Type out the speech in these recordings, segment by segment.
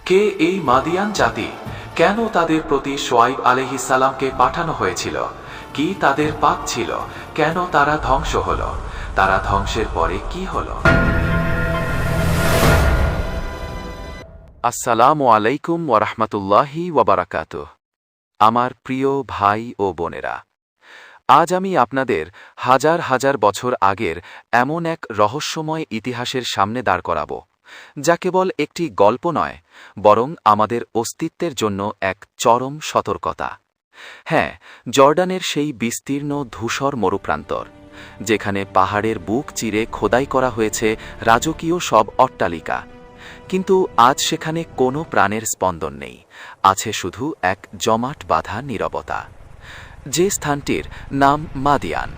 কে এই মাদিয়ান জাতি? কেন তাদের প্রতি শুআয়ব আলাইহিস সালামকে পাঠানো হয়েছিল? কি তাদের পাপ ছিল? কেন তারা ধ্বংস হলো? তারা ধ্বংসের পরে কি হলো? আসসালামু আলাইকুম ওয়া রাহমাতুল্লাহি ওয়া বারাকাতুহু। আমার প্রিয় ভাই ও বোনেরা, আজ আমি আপনাদের হাজার হাজার বছর আগের এমন এক রহস্যময় ইতিহাসের সামনে দাঁড় করাব, যা কেবল একটি গল্প নয়, বরং আমাদের অস্তিত্বের জন্য এক চরম সতর্কতা। হ্যাঁ, জর্ডানের সেই বিস্তীর্ণ ধূসর মরুপ্রান্তর, যেখানে পাহাড়ের বুক চিরে খোদাই করা হয়েছে রাজকীয় সব অট্টালিকা। কিন্তু আজ সেখানে কোনো প্রাণের স্পন্দন নেই, আছে শুধু এক জমাট বাঁধা নীরবতা। যে স্থানটির নাম মাদিয়ান,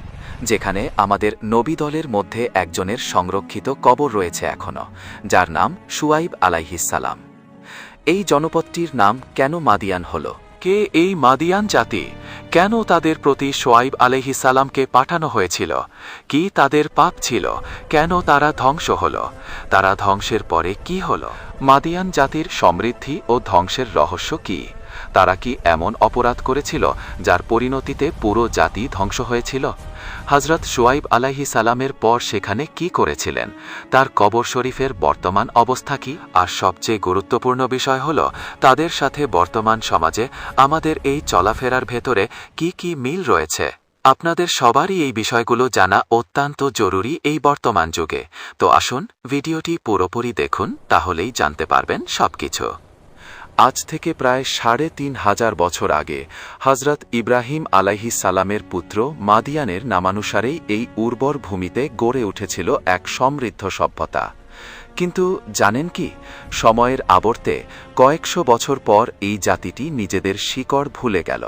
যেখানে আমাদের নবী দলের মধ্যে একজনের সংরক্ষিত কবর রয়েছে এখনও, যার নাম শুআয়ব আলাইহিস সালাম। এই জনপদটির নাম কেন মাদিয়ান হল? কে এই মাদিয়ান জাতি? কেন তাদের প্রতি শুআয়ব আলাইহিস সালামকে পাঠানো হয়েছিল? কি তাদের পাপ ছিল? কেন তারা ধ্বংস হলো? তারা ধ্বংসের পরে কি হলো? মাদিয়ান জাতির সমৃদ্ধি ও ধ্বংসের রহস্য কি? তারা কি এমন অপরাধ করেছিল যার পরিণতিতে পুরো জাতি ধ্বংস হয়েছিল? হযরত শুআয়ব আলাইহিস সালামের পর সেখানে কি করেছিলেন? তার কবর শরীফের বর্তমান অবস্থা কি? আর সবচেয়ে গুরুত্বপূর্ণ বিষয় হল, তাদের সাথে বর্তমান সমাজে আমাদের এই চলাফেরার ভেতরে কি কি মিল রয়েছে। আপনাদের সবারই এই বিষয়গুলো জানা অত্যন্ত জরুরি এই বর্তমান যুগে। তো আসুন ভিডিওটি পুরোপুরি দেখুন, তাহলেই জানতে পারবেন সবকিছু। আজ থেকে প্রায় ৩৫০০ বছর আগে হযরত ইব্রাহিম আলাইহিস সালামের পুত্র মাদিয়ানের নামানুসারেই এই উর্বর ভূমিতে গড়ে উঠেছিল এক সমৃদ্ধ সভ্যতা। কিন্তু জানেন কি, সময়ের আবর্তে কয়েকশো বছর পর এই জাতিটি নিজেদের শিকড় ভুলে গেল।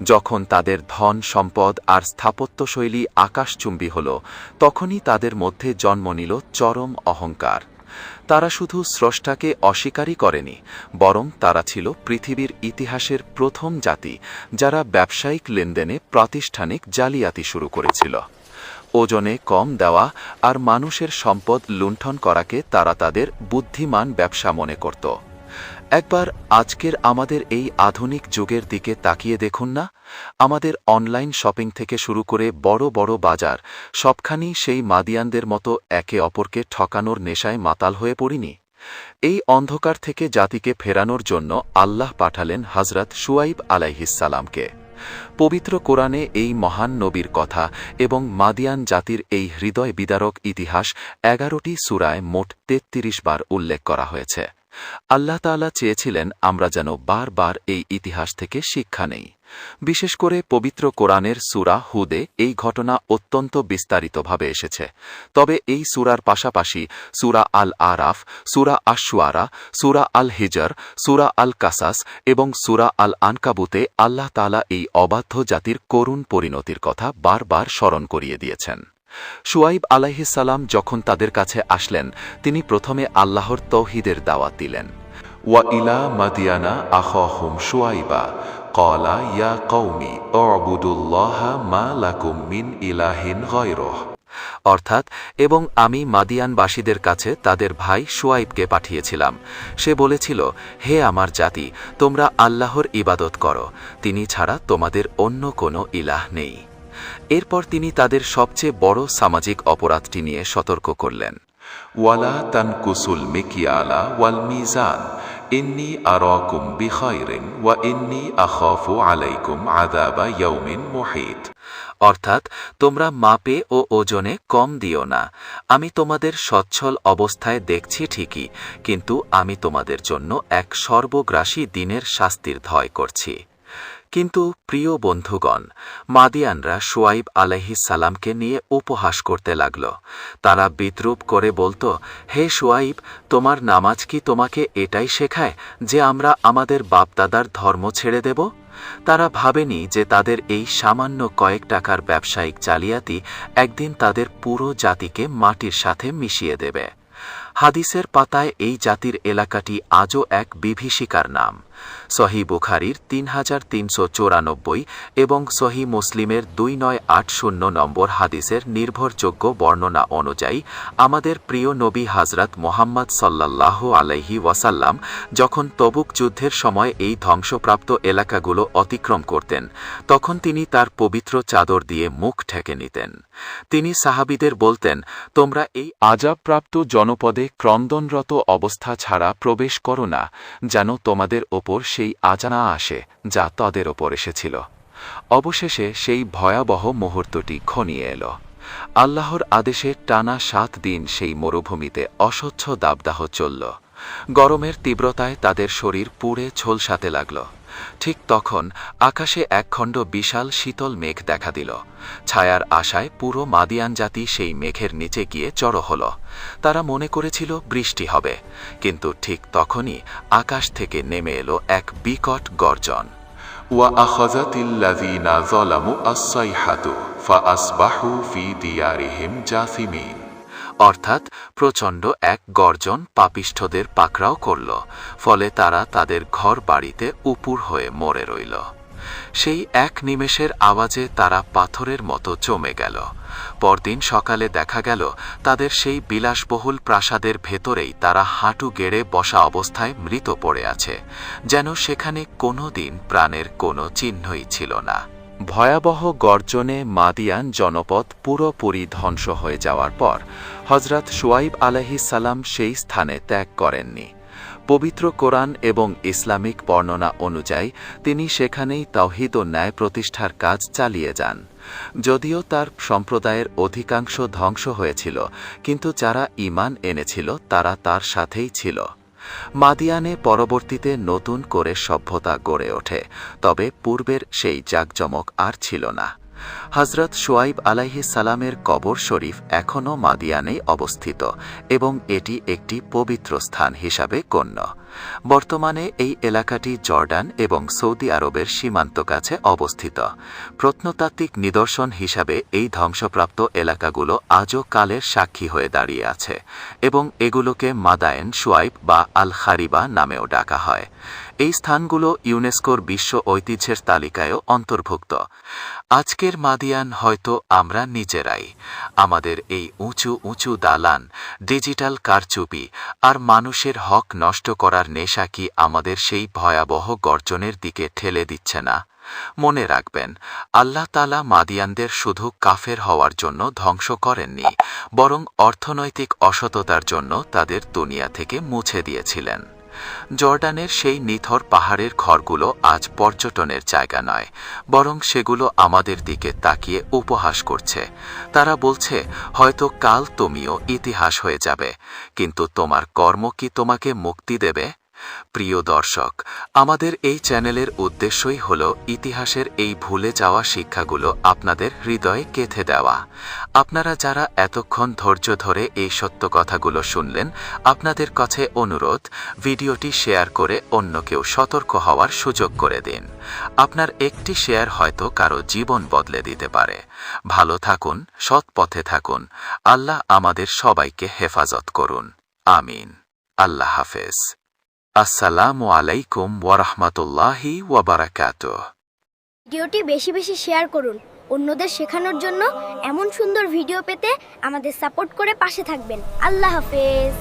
যখন তাদের ধন সম্পদ আর স্থাপত্যশৈলী আকাশচুম্বী হল, তখনই তাদের মধ্যে জন্ম নিল চরম অহংকার। তারা শুধু স্রষ্টাকে অস্বীকারই করেনি, বরং তারা ছিল পৃথিবীর ইতিহাসের প্রথম জাতি যারা ব্যবসায়িক লেনদেনে প্রাতিষ্ঠানিক জালিয়াতি শুরু করেছিল। ওজনে কম দেওয়া আর মানুষের সম্পদ লুণ্ঠন করাকে তারা তাদের বুদ্ধিমান ব্যবসা মনে করত। একবার আজকের আমাদের এই আধুনিক যুগের দিকে তাকিয়ে দেখুন না। আমাদের অনলাইন শপিং থেকে শুরু করে বড় বড় বাজার, সবখানি সেই মাদিয়ানদের মতো একে অপরকে ঠকানোর নেশায় মাতাল হয়ে পড়িনি। এই অন্ধকার থেকে জাতিকে ফেরানোর জন্য আল্লাহ পাঠালেন হযরত শুআয়ব আলাইহিস সালামকে। পবিত্র কোরআনে এই মহান নবীর কথা এবং মাদিয়ান জাতির এই হৃদয় বিদারক ইতিহাস ১১টি সূরায় মোট ৩৩ বার উল্লেখ করা হয়েছে। আল্লাহ তাআলা চেয়েছিলেন আমরা যেন বারবার এই ইতিহাস থেকে শিক্ষা নেই। বিশেষ করে পবিত্র কোরআনের সূরা হুদে এই ঘটনা অত্যন্ত বিস্তারিতভাবে এসেছে। তবে এই সূরার পাশাপাশি সূরা আল আরাফ, সূরা আশ-শুআরা, সূরা আল হিজর, সূরা আল কাসাস এবং সূরা আল আনকাবুতে আল্লাহ তাআলা এই অবাধ্য জাতির করুণ পরিণতির কথা বারবার স্মরণ করিয়ে দিয়েছেন। শুআয়ব আলাইহিস সালাম যখন তাদের কাছে আসলেন, তিনি প্রথমে আল্লাহর তৌহিদের দাওয়াত দিলেন। ওয়া ইলা মাদিয়ানা আখাহুম শুআয়বা ক্বালা ইয়া কওমি উবুদুল্লাহা মা লাকুম মিন ইলাহিন গায়রুহ। অর্থাৎ, এবং আমি মাদিয়ানবাসীদের কাছে তাদের ভাই শুআয়বকে পাঠিয়েছিলাম। সে বলেছিল, হে আমার জাতি, তোমরা আল্লাহর ইবাদত করো, তিনি ছাড়া তোমাদের অন্য কোনো ইলাহ নেই। এরপর তিনি তাদের সবচেয়ে বড় সামাজিক অপরাধটি নিয়ে সতর্ক করলেন। ওয়ালা তানকুসুল মিকিয়ালা ওয়াল মিজান ইন্নী আরাকুম বিখাইরিন ওয়া ইন্নী আখাফু আলাইকুম আযাবা ইয়াউমিন মুহিত। অর্থাৎ, তোমরা মাপে ও ওজনে কম দিও না। আমি তোমাদের সচ্ছল অবস্থায় দেখছি ঠিকই, কিন্তু আমি তোমাদের জন্য এক সর্বগ্রাসী দিনের শাস্তির ভয় করছি। কিন্তু প্রিয় বন্ধুগণ, মাদিয়ানরা শুআয়ব আলাইহিস সালামকে নিয়ে উপহাস করতে লাগল। তারা বিদ্রূপ করে বলতো, হে শুআয়ব, তোমার নামাজ কি তোমাকে এটাই শেখায় যে আমরা আমাদের বাপদাদার ধর্ম ছেড়ে দেব? তারা ভাবেনি যে তাদের এই সামান্য কয়েক টাকার ব্যবসায়িক জালিয়াতি একদিন তাদের পুরো জাতিকে মাটির সাথে মিশিয়ে দেবে। হাদিসের পাতায় এই জাতির এলাকাটি আজও এক বিভীষিকার নাম। সহি বুখারীর 3394 এবং সহি মুসলিমের 2980 নম্বর হাদিসের নির্ভরযোগ্য বর্ণনা অনুযায়ী আমাদের প্রিয় নবী হযরত মুহাম্মদ সাল্লাল্লাহু আলাইহি ওয়াসাল্লাম যখন তবুক যুদ্ধের সময় এই ধ্বংসপ্রাপ্ত এলাকাগুলো অতিক্রম করতেন তখন তিনি তার পবিত্র চাদর দিয়ে মুখ ঢেকে নিতেন। তিনি সাহাবীদের বলতেন, তোমরা এই আযাবপ্রাপ্ত জনপদে ক্রন্দনরত অবস্থা ছাড়া প্রবেশ করো না, যেন তোমাদের ওপর সেই আজানা আসে যা তাদের ওপর এসেছিল। অবশেষে সেই ভয়াবহ মুহূর্তটি ঘনিয়ে এল। আল্লাহর আদেশে টানা 7 দিন সেই মরুভূমিতে অসহ্য দাবদাহ চলল। গরমের তীব্রতায় তাদের শরীর পুড়ে ঝলসাতে লাগল। ঠিক তখন আকাশে একখণ্ড বিশাল শীতল মেঘ দেখা দিল। ছায়ার আশায় পুরো মাদিয়ান জাতি সেই মেঘের নিচে গিয়ে জড়ো হল। তারা মনে করেছিল বৃষ্টি হবে, কিন্তু ঠিক তখনই আকাশ থেকে নেমে এলো এক বিকট গর্জন। وأخذت الذين ظلموا الصيحة فأصبحوا في ديارهم جاثمين। অর্থাৎ প্রচণ্ড এক গর্জন পাপিষ্ঠদের পাকড়াও করল, ফলে তারা তাদের ঘর বাড়িতে উপুর হয়ে মরে রইল। সেই এক নিমেষের আওয়াজে তারা পাথরের মতো জমে গেল। পরদিন সকালে দেখা গেল তাদের সেই বিলাসবহুল প্রাসাদের ভেতরেই তারা হাঁটু গেড়ে বসা অবস্থায় মৃত পড়ে আছে, যেন সেখানে কোনো দিন প্রাণের কোনো চিহ্নই ছিল না। ভয়াবহ গর্জনে মাদিয়ান জনপদ পুরোপুরি ধ্বংস হয়ে যাওয়ার পর হযরত শুআইব আলাইহিস সালাম সেই স্থানে ত্যাগ করেননি। পবিত্র কোরআন এবং ইসলামিক বর্ণনা অনুযায়ী তিনি সেখানেই তাওহীদ ও ন্যায় প্রতিষ্ঠার কাজ চালিয়ে যান। যদিও তার সম্প্রদায়ের অধিকাংশ ধ্বংস হয়েছিল, কিন্তু যারা ঈমান এনেছিল তারা তার সাথেই ছিল। মাদিয়ানে পরবর্তীতে নতুন করে সভ্যতা গড়ে ওঠে, তবে পূর্বের সেই জাঁকজমক আর ছিল না। হযরত শুআইব আলাইহিস সালামের কবর শরীফ এখনও মাদিয়ানেই অবস্থিত এবং এটি একটি পবিত্র স্থান হিসাবে গণ্য। বর্তমানে এই এলাকাটি জর্ডান এবং সৌদি আরবের সীমান্ত কাছে অবস্থিত। প্রত্নতাত্ত্বিক নিদর্শন হিসাবে এই ধ্বংসপ্রাপ্ত এলাকাগুলো আজও কালের সাক্ষী হয়ে দাঁড়িয়ে আছে এবং এগুলোকে মাদায়েন শুআইব বা আল খারিবা নামেও ডাকা হয়। এই স্থানগুলো ইউনেস্কোর বিশ্ব ঐতিহ্যের তালিকায়ও অন্তর্ভুক্ত। আজকের মাদিয়ান হয়তো আমরা নিজেরাই। আমাদের এই উঁচু উঁচু দালান, ডিজিটাল কারচুপি আর মানুষের হক নষ্ট করার নেশা কি আমাদের সেই ভয়াবহ গর্জনের দিকে ঠেলে দিচ্ছে না? মনে রাখবেন, আল্লাহ তাআলা মাদিয়ানদের শুধু কাফের হওয়ার জন্য ধ্বংস করেননি, বরং অর্থনৈতিক অসততার জন্য তাদের দুনিয়া থেকে মুছে দিয়েছিলেন। জর্ডানের সেই নিথর পাহাড়ের ঘরগুলো আজ পর্যটনের জায়গা নয়, বরং সেগুলো আমাদের দিকে তাকিয়ে উপহাস করছে। তারা বলছে, হয়তো কাল তুমিও ইতিহাস হয়ে যাবে, কিন্তু তোমার কর্ম কি তোমাকে মুক্তি দেবে? প্রিয় দর্শক, আমাদের এই চ্যানেলের উদ্দেশ্যই হল ইতিহাসের এই ভুলে যাওয়া শিক্ষাগুলো আপনাদের হৃদয়ে গেঁথে দেওয়া। আপনারা যারা এতক্ষণ ধৈর্য ধরে এই সত্য কথাগুলো শুনলেন, আপনাদের কাছে অনুরোধ, ভিডিওটি শেয়ার করে অন্যকেও সতর্ক হওয়ার সুযোগ করে দিন। আপনার একটি শেয়ার হয়তো কারো জীবন বদলে দিতে পারে। ভালো থাকুন, সৎ পথে থাকুন। আল্লাহ আমাদের সবাইকে হেফাজত করুন। আমিন। আল্লাহ হাফেজ। আসসালামু আলাইকুম ওয়া রাহমাতুল্লাহি ওয়া বারাকাতুহু। ভিডিওটি বেশি বেশি শেয়ার করুন। অন্যদের শেখানোর জন্য এমন সুন্দর ভিডিও পেতে আমাদের সাপোর্ট করে পাশে থাকবেন। আল্লাহ হাফেজ।